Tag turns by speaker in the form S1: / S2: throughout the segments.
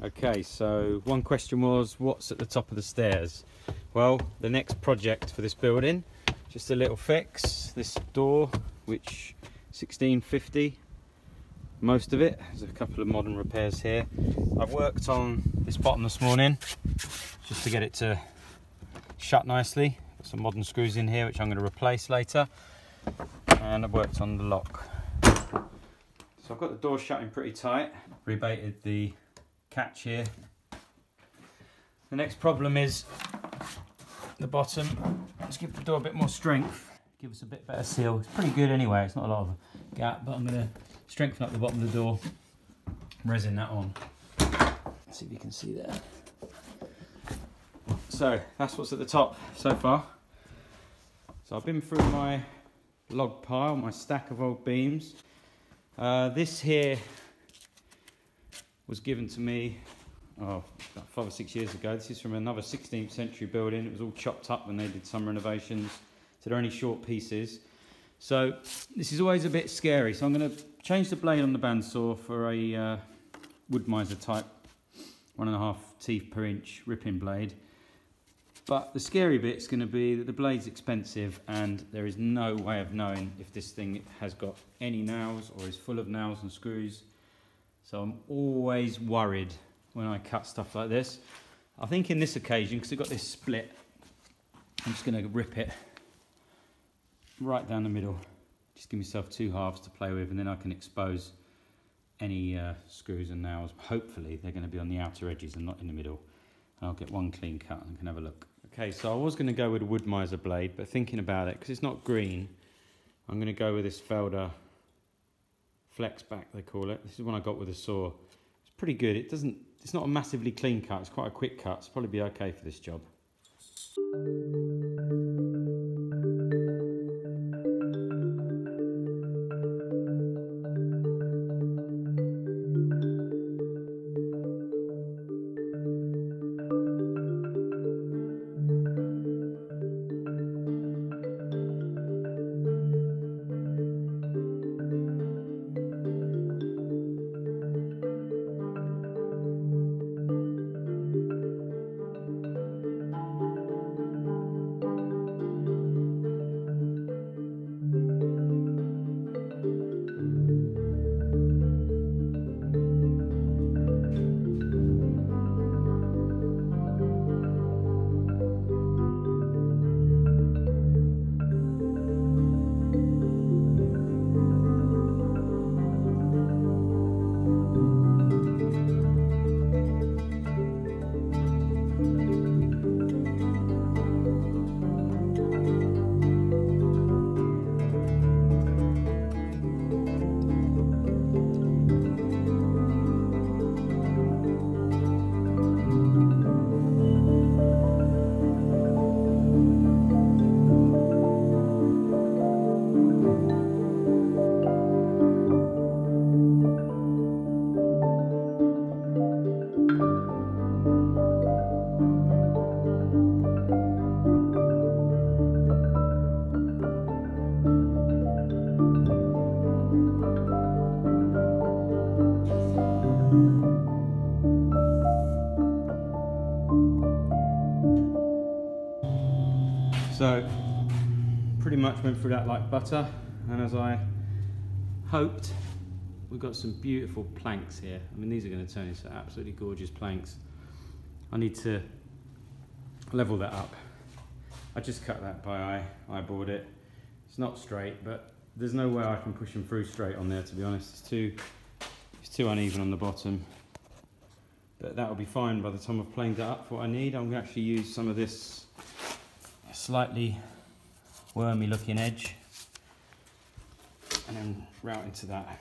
S1: Okay, so one question was, what's at the top of the stairs? Well, the next project for this building, just a little fix. This door, which 1650, most of it. There's a couple of modern repairs here. I've worked on this bottom this morning, just to get it to shut nicely. Got some modern screws in here, which I'm going to replace later. And I've worked on the lock. So I've got the door shutting pretty tight. Rebaited the catch here. The next problem is the bottom. Let's give the door a bit more strength, give us a bit better seal. It's pretty good anyway, it's not a lot of a gap, but I'm going to strengthen up the bottom of the door, resin that on. Let's see if you can see there. So that's what's at the top so far. So I've been through my log pile, my stack of old beams. This here was given to me about 5 or 6 years ago. This is from another 16th century building. It was all chopped up when they did some renovations, so they're only short pieces. So this is always a bit scary. So I'm going to change the blade on the bandsaw for a Wood-Mizer type 1.5 teeth per inch ripping blade. But the scary bit is going to be that the blade's expensive and there is no way of knowing if this thing has got any nails or is full of nails and screws. So I'm always worried when I cut stuff like this. I think in this occasion, because I've got this split, I'm just going to rip it right down the middle. Just give myself 2 halves to play with, and then I can expose any screws and nails. Hopefully they're going to be on the outer edges and not in the middle. And I'll get one clean cut and can have a look. Okay, so I was going to go with a Wood-Mizer blade, but thinking about it, because it's not green, I'm going to go with this Felder Flex Back, they call it. This is one I got with a saw. It's pretty good. It's not a massively clean cut. It's quite a quick cut. It's probably be okay for this job. So pretty much went through that like butter, and as I hoped, we've got some beautiful planks here. I mean, these are going to turn into absolutely gorgeous planks. I need to level that up. I just cut that by eye, eyeballed it. It's not straight, but there's no way I can push them through straight on there, to be honest. It's too uneven on the bottom. But that'll be fine by the time I've planed that up for what I need. I'm going to actually use some of this slightly wormy looking edge and then route into that.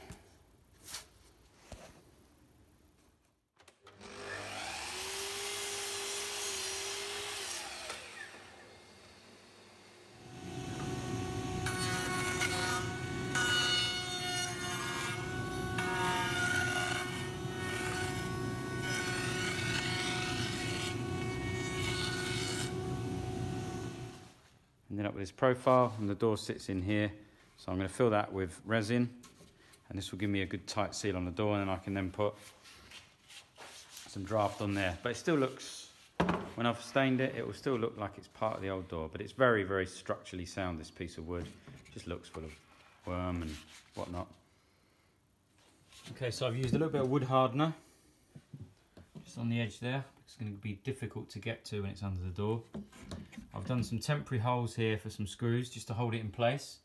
S1: Ended up with this profile, and the door sits in here, so I'm going to fill that with resin, and this will give me a good tight seal on the door, and then I can then put some draft on there, but it still looks, when I've stained it, it will still look like it's part of the old door, but it's very, very structurally sound, this piece of wood. It just looks full of worm and whatnot. Okay, so I've used a little bit of wood hardener just on the edge there. It's going to be difficult to get to when it's under the door. I've done some temporary holes here for some screws just to hold it in place.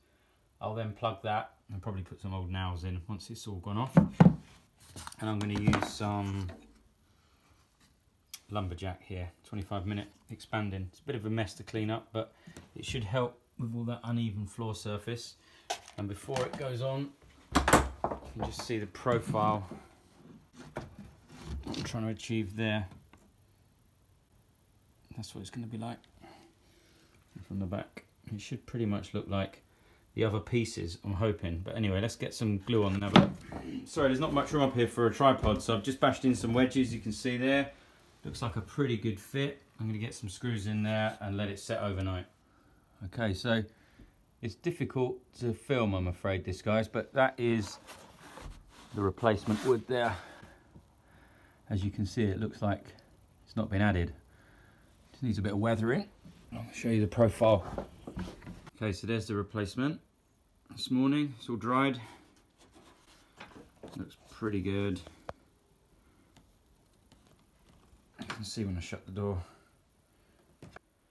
S1: I'll then plug that and probably put some old nails in once it's all gone off. And I'm going to use some lumberjack here, 25mm expanding. It's a bit of a mess to clean up, but it should help with all that uneven floor surface. And before it goes on, you can just see the profile I'm trying to achieve there. That's what it's going to be like. And from the back, it should pretty much look like the other pieces, I'm hoping. But anyway, let's get some glue on and have a look. Sorry, there's not much room up here for a tripod, so I've just bashed in some wedges, you can see there. Looks like a pretty good fit. I'm going to get some screws in there and let it set overnight. Okay, so it's difficult to film, I'm afraid, this, guys, but that is the replacement wood there. As you can see, it looks like it's not been added. Just needs a bit of weathering. I'll show you the profile. Okay, so there's the replacement. This morning, it's all dried. Looks pretty good. You can see when I shut the door.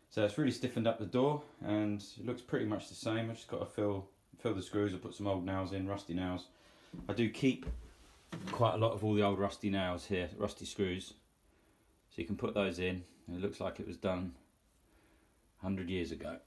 S1: So it's really stiffened up the door and it looks pretty much the same. I've just got to fill the screws. I put some old nails in, rusty nails. I do keep quite a lot of all the old rusty nails here, rusty screws. So you can put those in. It looks like it was done 100 years ago.